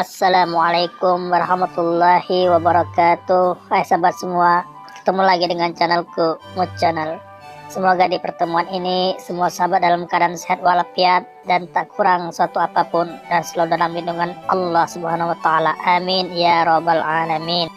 Assalamualaikum warahmatullahi wabarakatuh. Hai sahabat semua, ketemu lagi dengan channelku Mood Channel. Semoga di pertemuan ini semua sahabat dalam keadaan sehat walafiat dan tak kurang suatu apapun, dan selalu dalam lindungan Allah Subhanahu wa taala. Amin ya rabbal alamin.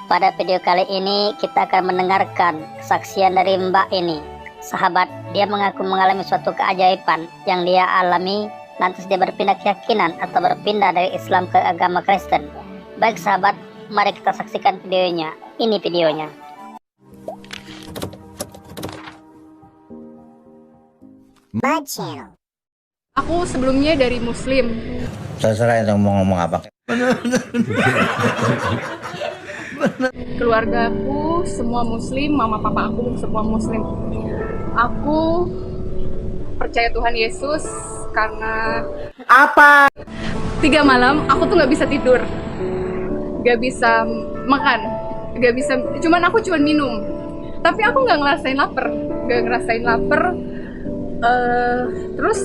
Pada video kali ini kita akan mendengarkan kesaksian dari Mbak ini. Sahabat, dia mengaku mengalami suatu keajaiban yang dia alami. Lantas dia berpindah keyakinan atau berpindah dari Islam ke agama Kristen. Baik sahabat, mari kita saksikan videonya. Ini videonya. Mood Channel. Aku sebelumnya dari Muslim. Terserah itu mau ngomong apa. Keluargaku semua Muslim, mama papa aku semua Muslim. Aku percaya Tuhan Yesus karena Apa? 3 malam aku tuh nggak bisa tidur, nggak bisa makan, nggak bisa. Aku cuman minum, tapi aku nggak ngerasain lapar. Terus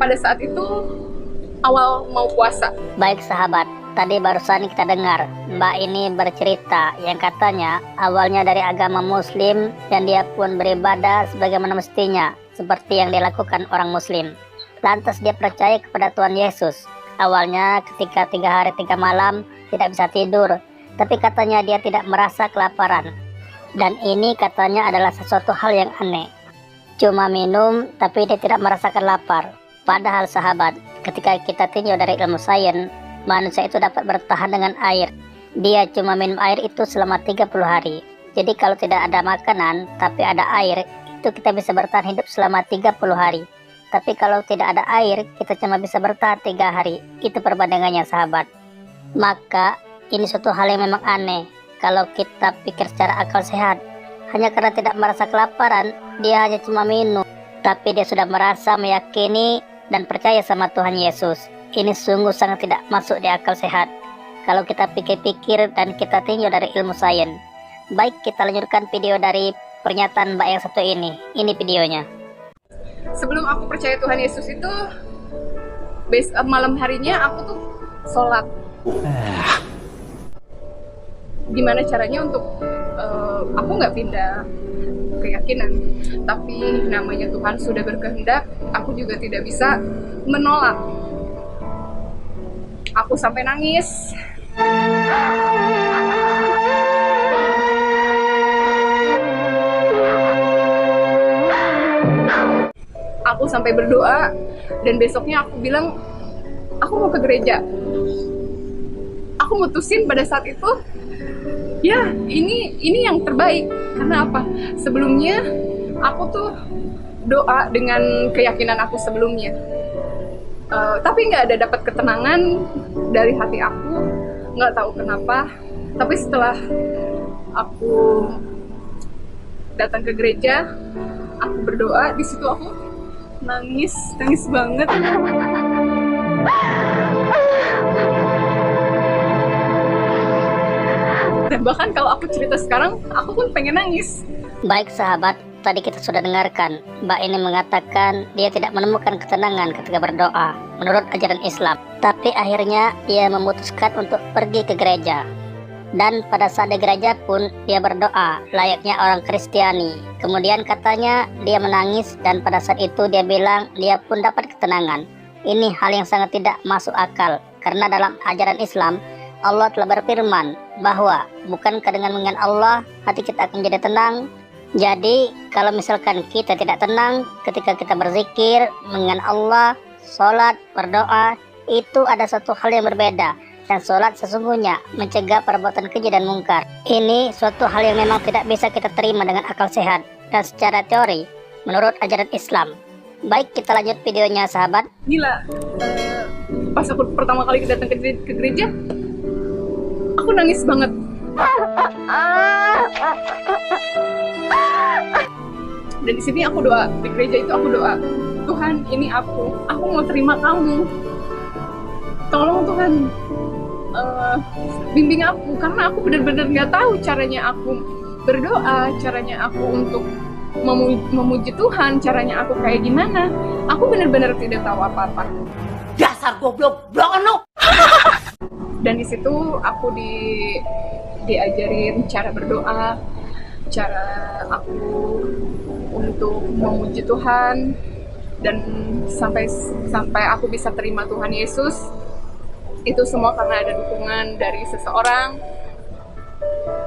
pada saat itu awal mau puasa. Baik sahabat, tadi barusan kita dengar Mbak ini bercerita yang katanya awalnya dari agama Muslim dan dia pun beribadah sebagaimana mestinya, seperti yang dilakukan orang Muslim. Lantas dia percaya kepada Tuhan Yesus. Awalnya ketika 3 hari 3 malam tidak bisa tidur, tapi katanya dia tidak merasa kelaparan. Dan ini katanya adalah sesuatu hal yang aneh. Cuma minum tapi dia tidak merasakan lapar. Padahal sahabat, ketika kita tinjau dari ilmu sains, manusia itu dapat bertahan dengan air. Dia cuma minum air itu selama 30 hari. Jadi kalau tidak ada makanan tapi ada air, itu kita bisa bertahan hidup selama 30 hari. Tapi kalau tidak ada air, kita cuma bisa bertahan 3 hari. Itu perbandingannya sahabat. Maka ini suatu hal yang memang aneh. Kalau kita pikir secara akal sehat, hanya karena tidak merasa kelaparan, dia hanya cuma minum. Tapi dia sudah merasa meyakini dan percaya sama Tuhan Yesus. Ini sungguh sangat tidak masuk di akal sehat. Kalau kita pikir-pikir dan kita tinjau dari ilmu sains. Baik, kita lanjutkan video dari pernyataan Mbak yang satu ini. Ini videonya. Sebelum aku percaya Tuhan Yesus itu, malam harinya aku tuh sholat. Gimana caranya untuk aku nggak pindah keyakinan, tapi namanya Tuhan sudah berkehendak, aku juga tidak bisa menolak. Aku sampai nangis. Aku sampai berdoa, dan besoknya aku bilang aku mau ke gereja. Aku mutusin pada saat itu, ya ini yang terbaik. Karena apa? Sebelumnya aku tuh doa dengan keyakinan aku sebelumnya, tapi nggak ada dapat ketenangan dari hati aku, nggak tahu kenapa. Tapi setelah aku datang ke gereja, aku berdoa, di situ aku nangis banget. Dan bahkan kalau aku cerita sekarang, aku pun pengen nangis. Baik sahabat, tadi kita sudah dengarkan Mbak ini mengatakan dia tidak menemukan ketenangan ketika berdoa menurut ajaran Islam. Tapi akhirnya dia memutuskan untuk pergi ke gereja. Dan pada saat di gereja pun dia berdoa layaknya orang Kristiani. Kemudian katanya dia menangis, dan pada saat itu dia bilang dia pun dapat ketenangan. Ini hal yang sangat tidak masuk akal, karena dalam ajaran Islam Allah telah berfirman bahwa bukankah dengan mengingat Allah hati kita akan menjadi tenang. Jadi kalau misalkan kita tidak tenang ketika kita berzikir, mengingat Allah, sholat, berdoa, itu ada satu hal yang berbeda. Dan sholat sesungguhnya mencegah perbuatan keji dan mungkar. Ini suatu hal yang memang tidak bisa kita terima dengan akal sehat dan secara teori menurut ajaran Islam. Baik, kita lanjut videonya sahabat. Gila, pas aku pertama kali datang ke gereja, aku nangis banget. Dan di sini aku doa, di gereja itu aku doa, Tuhan ini aku mau terima kamu. Tolong Tuhan, bimbing aku, karena aku benar-benar nggak tahu caranya aku berdoa, caranya aku untuk memuji Tuhan, caranya aku kayak gimana. Aku benar-benar tidak tahu apa-apa. Dasar goblok, blok. Dan di situ aku diajarin cara berdoa, cara aku untuk memuji Tuhan, dan sampai aku bisa terima Tuhan Yesus. Itu semua karena ada dukungan dari seseorang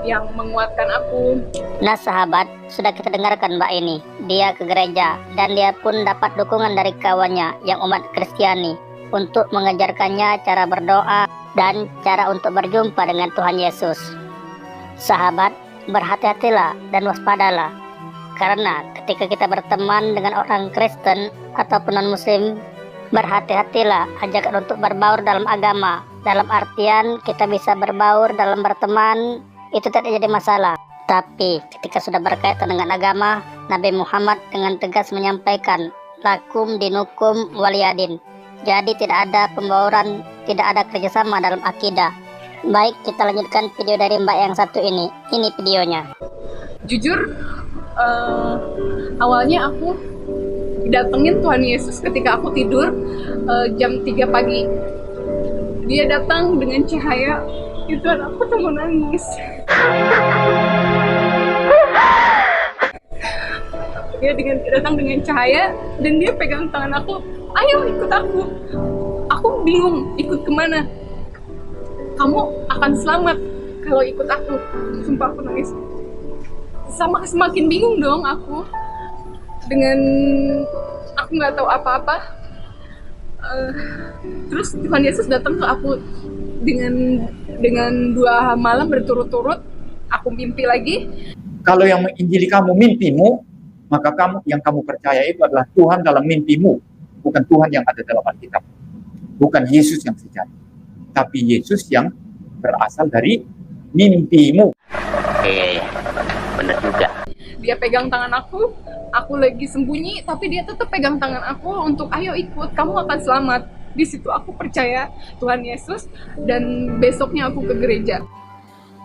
yang menguatkan aku. Nah sahabat, sudah kita dengarkan Mbak ini. Dia ke gereja dan dia pun dapat dukungan dari kawannya yang umat Kristiani untuk mengajarkannya cara berdoa dan cara untuk berjumpa dengan Tuhan Yesus. Sahabat, berhati-hatilah dan waspadalah. Karena ketika kita berteman dengan orang Kristen ataupun non-Muslim, berhati-hatilah ajakan untuk berbaur dalam agama. Dalam artian kita bisa berbaur dalam berteman, itu tidak jadi masalah. Tapi ketika sudah berkaitan dengan agama, Nabi Muhammad dengan tegas menyampaikan, lakum dinukum waliyadin. Jadi tidak ada pembauran, tidak ada kerjasama dalam akidah. Baik, kita lanjutkan video dari Mbak yang satu ini. Ini videonya. Jujur, awalnya aku datengin Tuhan Yesus ketika aku tidur jam 3 pagi. Dia datang dengan cahaya, itu aku tuh mau nangis. Dia datang dengan cahaya dan dia pegang tangan aku, ayo ikut aku. Aku bingung ikut kemana. Kamu akan selamat kalau ikut aku. Sumpah aku nangis. Semakin bingung dong aku. Dengan aku nggak tahu apa-apa. Terus Tuhan Yesus datang ke aku dengan 2 malam berturut-turut. Aku mimpi lagi. Kalau yang menginjili kamu mimpimu, maka yang kamu percaya itu adalah Tuhan dalam mimpimu, bukan Tuhan yang ada dalam Alkitab, bukan Yesus yang sejati, tapi Yesus yang berasal dari mimpimu. Benar juga. Dia pegang tangan aku lagi sembunyi, tapi dia tetap pegang tangan aku untuk ayo ikut, kamu akan selamat. Di situ aku percaya Tuhan Yesus dan besoknya aku ke gereja.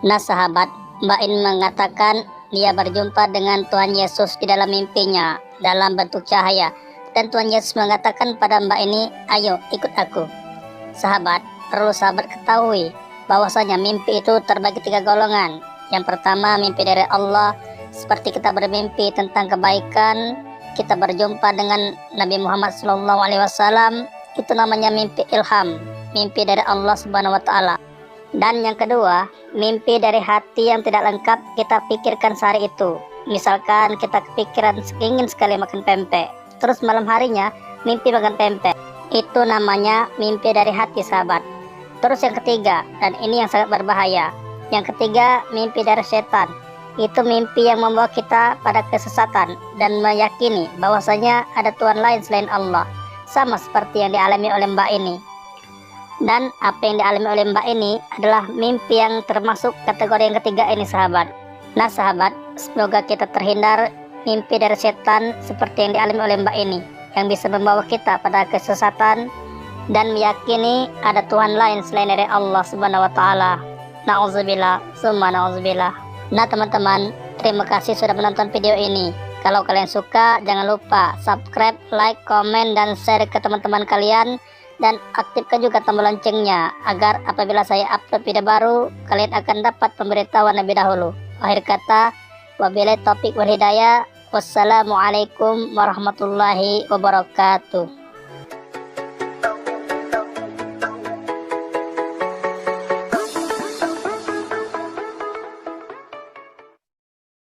Nah sahabat, Mbak In mengatakan dia berjumpa dengan Tuhan Yesus di dalam mimpinya dalam bentuk cahaya. Dan Tuhan Yesus mengatakan pada Mbak ini, ayo ikut aku. Sahabat, perlu sahabat ketahui bahwasanya mimpi itu terbagi 3 golongan. Yang pertama, mimpi dari Allah, seperti kita bermimpi tentang kebaikan, kita berjumpa dengan Nabi Muhammad SAW, itu namanya mimpi ilham, mimpi dari Allah Subhanahu wa Ta'ala. Dan yang kedua, mimpi dari hati yang tidak lengkap kita pikirkan sehari itu. Misalkan kita kepikiran ingin sekali makan pempek, terus malam harinya mimpi makan pempek. Itu namanya mimpi dari hati sahabat. Terus yang ketiga, dan ini yang sangat berbahaya, yang ketiga mimpi dari setan. Itu mimpi yang membawa kita pada kesesatan dan meyakini bahwasanya ada Tuhan lain selain Allah. Sama seperti yang dialami oleh Mbak ini. Dan apa yang dialami oleh Mbak ini adalah mimpi yang termasuk kategori yang ketiga ini sahabat. Nah sahabat, semoga kita terhindar mimpi dari setan seperti yang dialami oleh Mbak ini, yang bisa membawa kita pada kesesatan dan meyakini ada Tuhan lain selain dari Allah Subhanahu wa Ta'ala. Na'udzubillah, summa na'udzubillah. Nah teman-teman, terima kasih sudah menonton video ini. Kalau kalian suka, jangan lupa subscribe, like, komen, dan share ke teman-teman kalian. Dan aktifkan juga tombol loncengnya, agar apabila saya upload video baru, kalian akan dapat pemberitahuan lebih dahulu. Akhir kata, wabillahi taufiq wal hidayah. Wassalamualaikum warahmatullahi wabarakatuh.